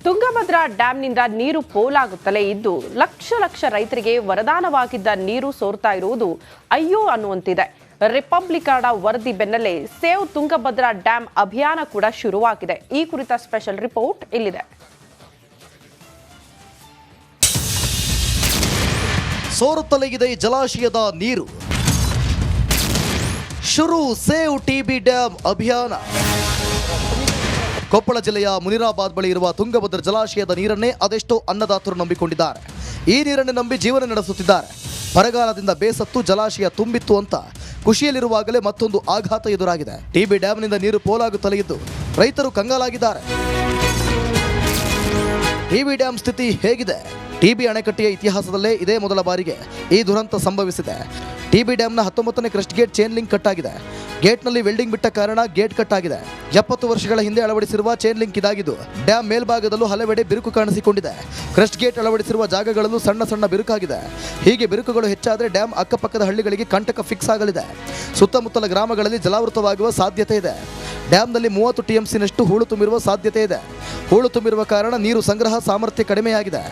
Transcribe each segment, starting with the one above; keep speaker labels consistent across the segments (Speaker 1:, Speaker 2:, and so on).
Speaker 1: ತುಂಗಭದ್ರಾ ಡ್ಯಾಂನಿಂದ ನೀರು ಪೋಲಾಗುತ್ತಲೇ ಇದ್ದು ಲಕ್ಷ ರೈತರಿಗೆ ವರದಾನವಾಗಿದ್ದ ನೀರು ಸೋರ್ತಾ ಇರುವುದು ಅಯ್ಯೋ ಅನ್ನುವಂತಿದೆ. ರಿಪಬ್ಲಿಕದ ವರದಿ ಬೆನ್ನಲ್ಲೇ ಸೇವ್ ತುಂಗಭದ್ರಾ ಡ್ಯಾಂ ಅಭಿಯಾನ ಕೂಡ ಶುರುವಾಗಿದೆ. ಈ ಕುರಿತ ಸ್ಪೆಷಲ್ ರಿಪೋರ್ಟ್ ಇಲ್ಲಿದೆ.
Speaker 2: ಸೋರುತ್ತಲೇ ಇದೆ ಜಲಾಶಯದ ನೀರು. ಶುರು ಸೇವ್ ಟಿಬಿ ಡ್ಯಾಂ ಅಭಿಯಾನ. ಕೊಪ್ಪಳ ಜಿಲ್ಲೆಯ ಮುನಿರಾಬಾದ್ ಬಳಿ ಇರುವ ತುಂಗಭದ್ರಾ ಜಲಾಶಯದ ನೀರನ್ನೇ ಅದೆಷ್ಟೋ ಅನ್ನದಾತರು ನಂಬಿಕೊಂಡಿದ್ದಾರೆ. ಈ ನೀರನ್ನೇ ನಂಬಿ ಜೀವನ ನಡೆಸುತ್ತಿದ್ದಾರೆ. ಬರಗಾಲದಿಂದ ಬೇಸತ್ತು ಜಲಾಶಯ ತುಂಬಿತ್ತು ಅಂತ ಖುಷಿಯಲ್ಲಿರುವಾಗಲೇ ಮತ್ತೊಂದು ಆಘಾತ ಎದುರಾಗಿದೆ. ಟಿಬಿ ಡ್ಯಾಂನಿಂದ ನೀರು ಪೋಲಾಗುತ್ತಲೇ ಇದ್ದು ರೈತರು ಕಂಗಾಲಾಗಿದ್ದಾರೆ. ಟಿಬಿ ಡ್ಯಾಂ ಸ್ಥಿತಿ ಹೇಗಿದೆ? ಟಿಬಿ ಅಣೆಕಟ್ಟೆಯ ಇತಿಹಾಸದಲ್ಲೇ ಇದೇ ಮೊದಲ ಬಾರಿಗೆ ಈ ದುರಂತ ಸಂಭವಿಸಿದೆ. ಟಿಬಿ ಡ್ಯಾಂನ 19ನೇ crest gate chain link cut ಆಗಿದೆ. ಗೇಟ್ನಲ್ಲಿ ವೆಲ್ಡಿಂಗ್ ಬಿಟ್ಟ ಕಾರಣ ಗೇಟ್ ಕಟ್ ಆಗಿದೆ. 70 ವರ್ಷಗಳ ಹಿಂದೆ ಅಳವಡಿಸಿರುವ ಚೈನ್ ಲಿಂಕ್ ಇದಾಗಿದ್ದು ಡ್ಯಾಂ ಮೇಲ್ಭಾಗದಲ್ಲೂ ಹಲವೆಡೆ ಬಿರುಕು ಕಾಣಿಸಿಕೊಂಡಿದೆ. ಕ್ರಸ್ಟ್ ಗೇಟ್ ಅಳವಡಿಸಿರುವ ಜಾಗಗಳಲ್ಲೂ ಸಣ್ಣ ಬಿರುಕಾಗಿದೆ. ಹೀಗೆ ಬಿರುಕುಗಳು ಹೆಚ್ಚಾದರೆ ಡ್ಯಾಂ ಅಕ್ಕಪಕ್ಕದ ಹಳ್ಳಿಗಳಿಗೆ ಕಂಟಕ ಫಿಕ್ಸ್ ಆಗಲಿದೆ. ಸುತ್ತಮುತ್ತಲ ಗ್ರಾಮಗಳಲ್ಲಿ ಜಲಾವೃತವಾಗುವ ಸಾಧ್ಯತೆ ಇದೆ. ಡ್ಯಾಂನಲ್ಲಿ 30 TMCನಷ್ಟು ಹೂಳು ತುಂಬಿರುವ ಸಾಧ್ಯತೆ ಇದೆ. ಹೂಳು ತುಂಬಿರುವ ಕಾರಣ ನೀರು ಸಂಗ್ರಹ ಸಾಮರ್ಥ್ಯ ಕಡಿಮೆಯಾಗಿದೆ.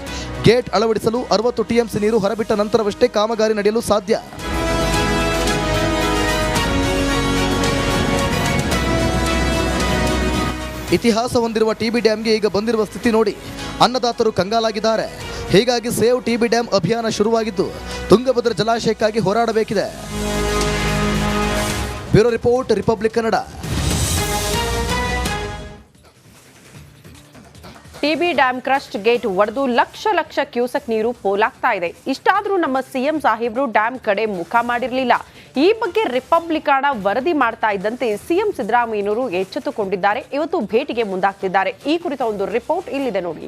Speaker 2: ಗೇಟ್ ಅಳವಡಿಸಲು 60 TMC ನೀರು ಹೊರಬಿಟ್ಟ ನಂತರವಷ್ಟೇ ಕಾಮಗಾರಿ ನಡೆಯಲು ಸಾಧ್ಯ. ಇತಿಹಾಸ ಹೊಂದಿರುವ ಟಿಬಿ ಡ್ಯಾಂಗೆ ಈಗ ಬಂದಿರುವ ಸ್ಥಿತಿ ನೋಡಿ ಅನ್ನದಾತರು ಕಂಗಾಲಾಗಿದ್ದಾರೆ. ಹೀಗಾಗಿ ಸೇವ್ ಟಿಬಿ ಡ್ಯಾಂ ಅಭಿಯಾನ ಶುರುವಾಗಿದ್ದು ತುಂಗಭದ್ರಾ ಜಲಾಶಯಕ್ಕಾಗಿ ಹೋರಾಡಬೇಕಿದೆ. Bureau report, Republic Kannada.
Speaker 1: TB dam crest gate ಒಡೆದು ಲಕ್ಷ ಕ್ಯೂಸೆಕ್ ನೀರು ಪೋಲಾಗ್ತಾ ಇದೆ. ಇಷ್ಟಾದರೂ ನಮ್ಮ ಸಿಎಂ ಸಾಹೇಬ್ರು ಡ್ಯಾಂ ಕಡೆ ಮುಖ ಮಾಡಿರಲಿಲ್ಲ. ಈ ಬಗ್ಗೆ ರಿಪಬ್ಲಿಕನ ವರದಿ ಮಾಡ್ತಾ ಇದ್ದಂತೆ ಸಿಎಂ ಸಿದ್ದರಾಮಯ್ಯನವರು ಎಚ್ಚೆತ್ತುಕೊಂಡಿದ್ದಾರೆ. ಇವತ್ತು ಭೇಟಿಗೆ ಮುಂದಾಗ್ತಿದ್ದಾರೆ. ಈ ಕುರಿತ ಒಂದು ರಿಪೋರ್ಟ್ ಇಲ್ಲಿದೆ ನೋಡಿ.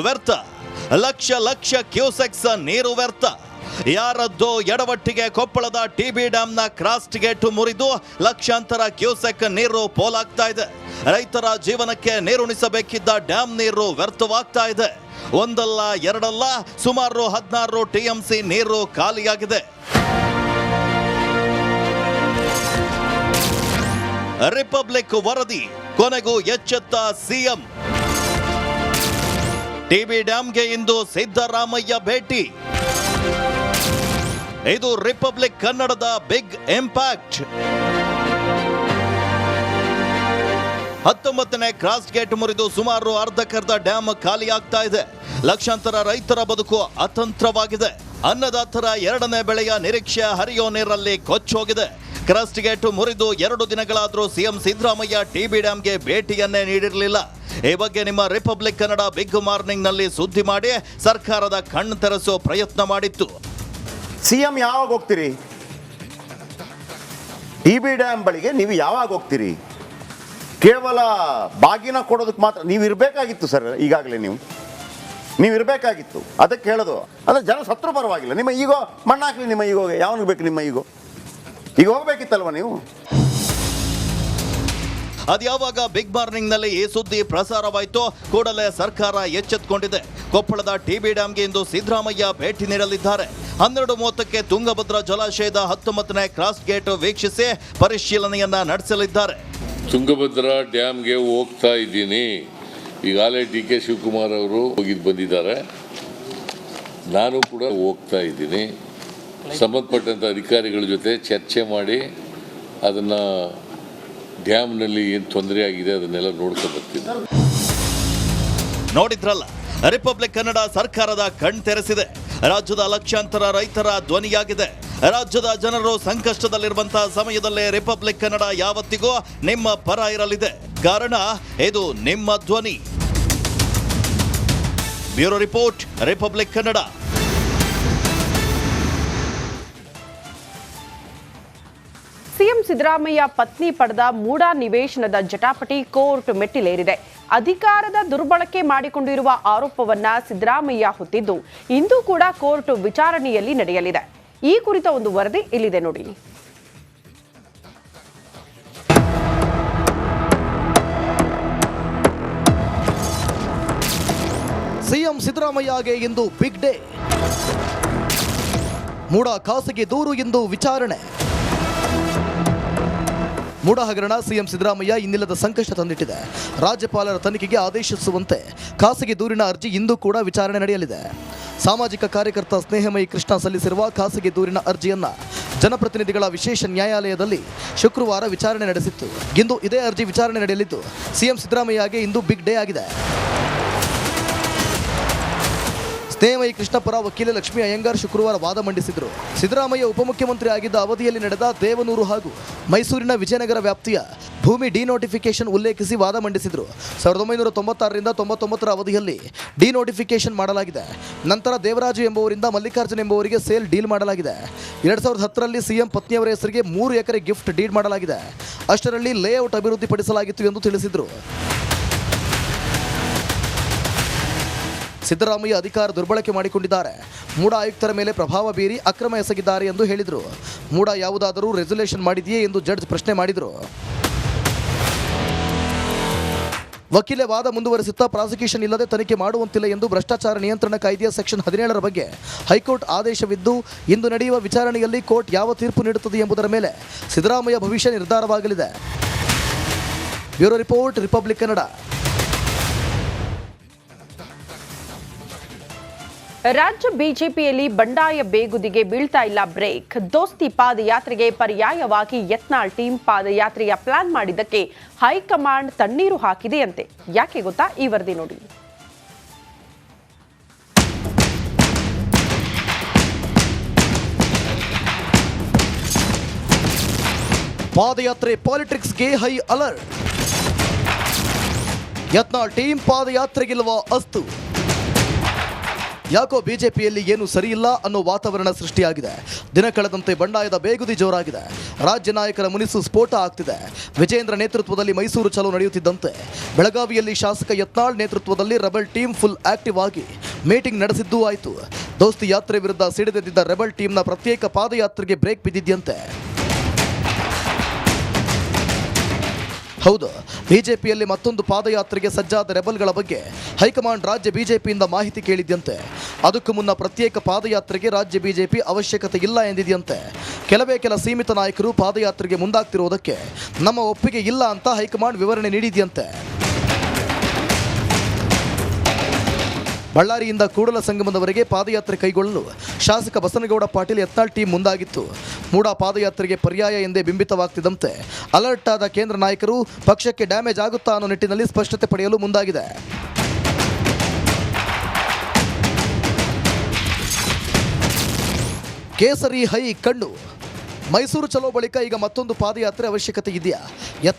Speaker 3: ವ್ಯರ್ಥ, ಲಕ್ಷ ಕ್ಯೂಸೆಕ್ಸ್ ನೀರು ವ್ಯರ್ಥ. ಯಾರದ್ದೋ ಎಡವಟ್ಟಿಗೆ ಕೊಪ್ಪಳದ ಟಿಬಿ ಡ್ಯಾಂನ ಕ್ರಾಸ್ಟ್ ಗೇಟ್ ಮುರಿದು ಲಕ್ಷಾಂತರ ಕ್ಯೂಸೆಕ್ ನೀರು ಪೋಲಾಗ್ತಾ ಇದೆ. ರೈತರ ಜೀವನಕ್ಕೆ ನೀರುಣಿಸಬೇಕಿದ್ದ ಡ್ಯಾಂ ನೀರು ವ್ಯರ್ಥವಾಗ್ತಾ ಇದೆ. ಒಂದಲ್ಲ ಎರಡಲ್ಲ, ಸುಮಾರು 16 TMC ನೀರು ಖಾಲಿಯಾಗಿದೆ. ರಿಪಬ್ಲಿಕ್ ವರದಿ, ಕೊನೆಗೂ ಎಚ್ಚೆತ್ತ ಸಿಎಂ. ಟಿಬಿ ಡ್ಯಾಂಗೆ ಇಂದು ಸಿದ್ದರಾಮಯ್ಯ ಭೇಟಿ. ಇದು ರಿಪಬ್ಲಿಕ್ ಕನ್ನಡದ ಬಿಗ್ ಇಂಪ್ಯಾಕ್ಟ್. 19ನೇ ಕ್ರಾಸ್ ಗೇಟ್ ಮುರಿದು ಸುಮಾರು ಅರ್ಧಕ್ಕರ್ಧ ಡ್ಯಾಮ್ ಖಾಲಿಯಾಗ್ತಾ ಇದೆ. ಲಕ್ಷಾಂತರ ರೈತರ ಬದುಕು ಅತಂತ್ರವಾಗಿದೆ. ಅನ್ನದಾತರ 2ನೇ ಬೆಳೆಯ ನಿರೀಕ್ಷೆ ಹರಿಯೋ ನೀರಲ್ಲಿ ಕೊಚ್ಚೋಗಿದೆ. ಕ್ರಾಸ್ ಗೇಟ್ ಮುರಿದು 2 ದಿನಗಳಾದರೂ ಸಿಎಂ ಸಿದ್ದರಾಮಯ್ಯ ಟಿಬಿ ಡ್ಯಾಂಗೆ ಭೇಟಿಯನ್ನೇ ನೀಡಿರಲಿಲ್ಲ. ಈ ಬಗ್ಗೆ ನಿಮ್ಮ ರಿಪಬ್ಲಿಕ್ ಕನ್ನಡ ಬಿಗ್ ಮಾರ್ನಿಂಗ್ ನಲ್ಲಿ ಸುದ್ದಿ ಮಾಡಿ ಸರ್ಕಾರದ ಕಣ್ಣು ತೆರೆಸೋ ಪ್ರಯತ್ನ ಮಾಡಿತ್ತು.
Speaker 4: ಸಿಎಂ ಯಾವಾಗ ಹೋಗ್ತೀರಿ? ಟಿಬಿ ಡ್ಯಾಂ ಬಳಿಗೆ ನೀವು ಯಾವಾಗ ಹೋಗ್ತೀರಿ? ಕೇವಲ ಬಾಗಿನ ಕೊಡೋದಕ್ಕೆ ಮಾತ್ರ ನೀವು ಇರಬೇಕಾಗಿತ್ತು ಸರ್. ಈಗಾಗಲೇ ನೀವು ಇರಬೇಕಾಗಿತ್ತು. ಅದಕ್ಕೆ ಹೇಳೋದು ಅಂದರೆ ಜನ ಸತ್ರು ಪರವಾಗಿಲ್ಲ. ನಿಮ್ಮ ಈಗೋ ಮಣ್ಣಾಕ್ಲಿ. ನಿಮ್ಮ ಈಗೋಗೆ ಯಾವನಿಗೆ ಬೇಕು? ನಿಮ್ಮ ಈಗ ಹೋಗ್ಬೇಕಿತ್ತಲ್ವ ನೀವು?
Speaker 3: ಅದ್ಯಾವಾಗ ಬಿಗ್ ಮಾರ್ನಿಂಗ್ ನಲ್ಲಿ ಈ ಸುದ್ದಿ ಪ್ರಸಾರವಾಯಿತು ಕೂಡಲೇ ಸರ್ಕಾರ ಎಚ್ಚೆತ್ತುಕೊಂಡಿದೆ. ಕೊಪ್ಪಳದ ಟಿಬಿ ಡ್ಯಾಂಗೆ ಇಂದು ಸಿದ್ದರಾಮಯ್ಯ ಭೇಟಿ ನೀಡಲಿದ್ದಾರೆ. 12:30ಕ್ಕೆ ತುಂಗಭದ್ರಾ ಜಲಾಶಯದ 19ನೇ ಕ್ರಾಸ್ ಗೇಟ್ ವೀಕ್ಷಿಸಿ ಪರಿಶೀಲನೆಯನ್ನ ನಡೆಸಲಿದ್ದಾರೆ.
Speaker 5: ತುಂಗಭದ್ರಾ ಡ್ಯಾಮ್ಗೆ ಹೋಗ್ತಾ ಇದ್ದೀನಿ. ಈಗಾಗಲೇ DK ಶಿವಕುಮಾರ್ ಅವರು ಹೋಗಿದ್ದು ಬಂದಿದ್ದಾರೆ. ನಾನು ಕೂಡ ಹೋಗ್ತಾ ಇದ್ದೀನಿ. ಸಂಬಂಧಪಟ್ಟಂಥ ಅಧಿಕಾರಿಗಳ ಜೊತೆ ಚರ್ಚೆ ಮಾಡಿ ಅದನ್ನು ಡ್ಯಾಮ್ನಲ್ಲಿ ಏನು ತೊಂದರೆ ಆಗಿದೆ ಅದನ್ನೆಲ್ಲ ನೋಡ್ಕೊಂಡು ಬರ್ತೀನಿ.
Speaker 3: ನೋಡಿದ್ರಲ್ಲ, ರಿಪಬ್ಲಿಕ್ ಕನ್ನಡ ಸರ್ಕಾರದ ಕಣ್ ತೆರೆಸಿದೆ. ರಾಜ್ಯದ ಲಕ್ಷಾಂತರ ರೈತರ ಧ್ವನಿಯಾಗಿದೆ. ರಾಜ್ಯದ ಜನರು ಸಂಕಷ್ಟದಲ್ಲಿರುವಂತಹ ಸಮಯದಲ್ಲೇ ರಿಪಬ್ಲಿಕ್ ಕನ್ನಡ ಯಾವತ್ತಿಗೂ ನಿಮ್ಮ ಪರ ಇರಲಿದೆ. ಕಾರಣ ಇದು ನಿಮ್ಮ ಧ್ವನಿ. Bureau report, Republic Kannada.
Speaker 1: CM Siddaramaiah ಪತ್ನಿ ಪಡೆದ ಮೂಡಾ ನಿವೇಶನದ ಜಟಾಪಟಿ ಕೋರ್ಟ್ ಮೆಟ್ಟಿಲೇರಿದೆ. ಅಧಿಕಾರದ ದುರ್ಬಳಕೆ ಮಾಡಿಕೊಂಡಿರುವ ಆರೋಪವನ್ನ ಸಿದ್ದರಾಮಯ್ಯ ಹೊತ್ತಿದ್ದು ಇಂದು ಕೂಡ ಕೋರ್ಟ್ ವಿಚಾರಣೆಯಲ್ಲಿ ನಡೆಯಲಿದೆ. ಈ ಕುರಿತ ಒಂದು ವರದಿ ಇಲ್ಲಿದೆ ನೋಡಿ.
Speaker 2: ಸಿಎಂ ಸಿದ್ದರಾಮಯ್ಯಗೆ ಇಂದು ಬಿಗ್ ಡೇ. ಮೂಡಾ ಖಾಸಗಿ ದೂರು ಇಂದು ವಿಚಾರಣೆ. ಮೂಡ ಹಗರಣ ಸಿಎಂ ಸಿದ್ದರಾಮಯ್ಯ ಇನ್ನಿಲ್ಲದ ಸಂಕಷ್ಟ ತಂದಿಟ್ಟಿದೆ. ರಾಜ್ಯಪಾಲರ ತನಿಖೆಗೆ ಆದೇಶಿಸುವಂತೆ ಖಾಸಗಿ ದೂರಿನ ಅರ್ಜಿ ಇಂದು ಕೂಡ ವಿಚಾರಣೆ ನಡೆಯಲಿದೆ. ಸಾಮಾಜಿಕ ಕಾರ್ಯಕರ್ತ ಸ್ನೇಹಮಯಿ ಕೃಷ್ಣ ಸಲ್ಲಿಸಿರುವ ಖಾಸಗಿ ದೂರಿನ ಅರ್ಜಿಯನ್ನ ಜನಪ್ರತಿನಿಧಿಗಳ ವಿಶೇಷ ನ್ಯಾಯಾಲಯದಲ್ಲಿ ಶುಕ್ರವಾರ ವಿಚಾರಣೆ ನಡೆಸಿತ್ತು. ಇಂದು ಇದೇ ಅರ್ಜಿ ವಿಚಾರಣೆ ನಡೆಯಲಿದ್ದು ಸಿಎಂ ಸಿದ್ದರಾಮಯ್ಯಗೆ ಇಂದು ಬಿಗ್ ಡೇ ಆಗಿದೆ. ಸ್ನೇಹಮಯಿ ಕೃಷ್ಣ ಪರ ವಕೀಲೆ ಲಕ್ಷ್ಮೀ ಅಯ್ಯಂಗಾರ್ ಶುಕ್ರವಾರ ವಾದ ಮಂಡಿಸಿದರು. ಸಿದ್ದರಾಮಯ್ಯ ಉಪಮುಖ್ಯಮಂತ್ರಿ ಆಗಿದ್ದ ಅವಧಿಯಲ್ಲಿ ನಡೆದ ದೇವನೂರು ಹಾಗೂ ಮೈಸೂರಿನ ವಿಜಯನಗರ ವ್ಯಾಪ್ತಿಯ ಭೂಮಿ ಡಿನೋಟಿಫಿಕೇಶನ್ ಉಲ್ಲೇಖಿಸಿ ವಾದ ಮಂಡಿಸಿದರು. 1996ರಿಂದ 99ರ ಅವಧಿಯಲ್ಲಿ ಡಿನೋಟಿಫಿಕೇಶನ್ ಮಾಡಲಾಗಿದೆ. ನಂತರ ದೇವರಾಜು ಎಂಬುವರಿಂದ ಮಲ್ಲಿಕಾರ್ಜುನ್ ಎಂಬುವರಿಗೆ ಸೇಲ್ ಡೀಲ್ ಮಾಡಲಾಗಿದೆ. 2010ರಲ್ಲಿ ಸಿಎಂ ಪತ್ನಿಯವರ ಹೆಸರಿಗೆ 3 ಎಕರೆ ಗಿಫ್ಟ್ ಡೀಡ್ ಮಾಡಲಾಗಿದೆ. ಅಷ್ಟರಲ್ಲಿ ಲೇಔಟ್ ಅಭಿವೃದ್ಧಿಪಡಿಸಲಾಗಿತ್ತು ಎಂದು ತಿಳಿಸಿದರು. ಸಿದ್ದರಾಮಯ್ಯ ಅಧಿಕಾರ ದುರ್ಬಳಕೆ ಮಾಡಿಕೊಂಡಿದ್ದಾರೆ. ಮೂಡ ಆಯುಕ್ತರ ಮೇಲೆ ಪ್ರಭಾವ ಬೀರಿ ಅಕ್ರಮ ಎಸಗಿದ್ದಾರೆ ಎಂದು ಹೇಳಿದರು. ಮೂಡ ಯಾವುದಾದರೂ ರೆಸಲ್ಯೂಷನ್ ಮಾಡಿದೆಯೇ ಎಂದು ಜಡ್ಜ್ ಪ್ರಶ್ನೆ ಮಾಡಿದರು. ವಕೀಲೆ ವಾದ ಮುಂದುವರೆಸುತ್ತಾ ಪ್ರಾಸಿಕ್ಯೂಷನ್ ಇಲ್ಲದೆ ತನಿಖೆ ಮಾಡುವಂತಿಲ್ಲ ಎಂದು ಭ್ರಷ್ಟಾಚಾರ ನಿಯಂತ್ರಣ ಕಾಯ್ದೆಯ ಸೆಕ್ಷನ್ 17ರ ಬಗ್ಗೆ ಹೈಕೋರ್ಟ್ ಆದೇಶವಿದ್ದು ಇಂದು ನಡೆಯುವ ವಿಚಾರಣೆಯಲ್ಲಿ ಕೋರ್ಟ್ ಯಾವ ತೀರ್ಪು ನೀಡುತ್ತದೆ ಎಂಬುದರ ಮೇಲೆ ಸಿದ್ದರಾಮಯ್ಯ ಭವಿಷ್ಯ ನಿರ್ಧಾರವಾಗಲಿದೆ. Bureau report, Republic Kannada.
Speaker 1: ರಾಜ್ಯ ಬಿಜೆಪಿಯಲ್ಲಿ ಬಂಡಾಯ ಬೇಗುದಿಗೆ ಬೀಳ್ತಾ ಇಲ್ಲ ಬ್ರೇಕ್. ದೋಸ್ತಿ ಪಾದಯಾತ್ರೆಗೆ ಪರ್ಯಾಯವಾಗಿ ಯತ್ನಾಳ್ ಟೀಮ್ ಪಾದಯಾತ್ರೆಯ ಪ್ಲಾನ್ ಮಾಡಿದ್ದಕ್ಕೆ ಹೈಕಮಾಂಡ್ ತಣ್ಣೀರು ಹಾಕಿದೆಯಂತೆ. ಯಾಕೆ ಗೊತ್ತಾ? ಈ ವರದಿ ನೋಡಿ.
Speaker 2: ಪಾದಯಾತ್ರೆ ಪಾಲಿಟಿಕ್ಸ್ಗೆ ಹೈ ಅಲರ್ಟ್. ಯತ್ನಾಳ್ ಟೀಮ್ ಪಾದಯಾತ್ರೆಗಿಲ್ವಾ ಅಸ್ತು. ಯಾಕೋ ಬಿಜೆಪಿಯಲ್ಲಿ ಏನು ಸರಿಯಿಲ್ಲ ಅನ್ನೋ ವಾತಾವರಣ ಸೃಷ್ಟಿಯಾಗಿದೆ. ದಿನ ಕಳೆದಂತೆ ಬಂಡಾಯದ ಬೇಗುದಿ ಜೋರಾಗಿದೆ. ರಾಜ್ಯ ನಾಯಕರ ಮುನಿಸು ಸ್ಫೋಟ ಆಗ್ತಿದೆ. ವಿಜೇಂದ್ರ ನೇತೃತ್ವದಲ್ಲಿ ಮೈಸೂರು ಚಲೋ ನಡೆಯುತ್ತಿದ್ದಂತೆ ಬೆಳಗಾವಿಯಲ್ಲಿ ಶಾಸಕ ಯತ್ನಾಳ್ ನೇತೃತ್ವದಲ್ಲಿ ರೆಬೆಲ್ ಟೀಮ್ ಫುಲ್ ಆಕ್ಟಿವ್ ಆಗಿ ಮೀಟಿಂಗ್ ನಡೆಸಿದ್ದೂ ಆಯಿತು. ದೋಸ್ತಿ ಯಾತ್ರೆ ವಿರುದ್ಧ ಸಿಡಿದೆದ್ದಿದ್ದ ರೆಬೆಲ್ ಟೀಮ್ನ ಪ್ರತ್ಯೇಕ ಪಾದಯಾತ್ರೆಗೆ ಬ್ರೇಕ್ ಬಿದ್ದಿದ್ಯಂತೆ. ಹೌದು, ಬಿಜೆಪಿಯಲ್ಲಿ ಮತ್ತೊಂದು ಪಾದಯಾತ್ರೆಗೆ ಸಜ್ಜಾದ ರೆಬಲ್ಗಳ ಬಗ್ಗೆ ಹೈಕಮಾಂಡ್ ರಾಜ್ಯ ಬಿಜೆಪಿಯಿಂದ ಮಾಹಿತಿ ಕೇಳಿದ್ಯಂತೆ. ಅದಕ್ಕೂ ಮುನ್ನ ಪ್ರತ್ಯೇಕ ಪಾದಯಾತ್ರೆಗೆ ರಾಜ್ಯ ಬಿಜೆಪಿ ಅವಶ್ಯಕತೆ ಇಲ್ಲ ಎಂದಿದೆಯಂತೆ. ಕೆಲ ಸೀಮಿತ ನಾಯಕರು ಪಾದಯಾತ್ರೆಗೆ ಮುಂದಾಗ್ತಿರುವುದಕ್ಕೆ ನಮ್ಮ ಒಪ್ಪಿಗೆ ಇಲ್ಲ ಅಂತ ಹೈಕಮಾಂಡ್ ವಿವರಣೆ ನೀಡಿದೆಯಂತೆ. ಬಳ್ಳಾರಿಯಿಂದ ಕೂಡಲ ಸಂಗಮದವರೆಗೆ ಪಾದಯಾತ್ರೆ ಕೈಗೊಳ್ಳಲು ಶಾಸಕ ಬಸನಗೌಡ ಪಾಟೀಲ್ ಯತ್ನಾಳ್ ಟೀಮ್ ಮುಂದಾಗಿತ್ತು. ಮೂಡ ಪಾದಯಾತ್ರೆಗೆ ಪರ್ಯಾಯ ಎಂದೇ ಬಿಂಬಿತವಾಗ್ತಿದ್ದಂತೆ ಅಲರ್ಟ್ ಆದ ಕೇಂದ್ರ ನಾಯಕರು ಪಕ್ಷಕ್ಕೆ ಡ್ಯಾಮೇಜ್ ಆಗುತ್ತಾ ಅನ್ನೋ ನಿಟ್ಟಿನಲ್ಲಿ ಸ್ಪಷ್ಟತೆ ಪಡೆಯಲು ಮುಂದಾಗಿದೆ. ಕೇಸರಿ ಹೈ ಕಂಡು ಮೈಸೂರು ಚಲೋ ಬಳಿಕ ಈಗ ಮತ್ತೊಂದು ಪಾದಯಾತ್ರೆ ಅವಶ್ಯಕತೆ ಇದೆಯಾ?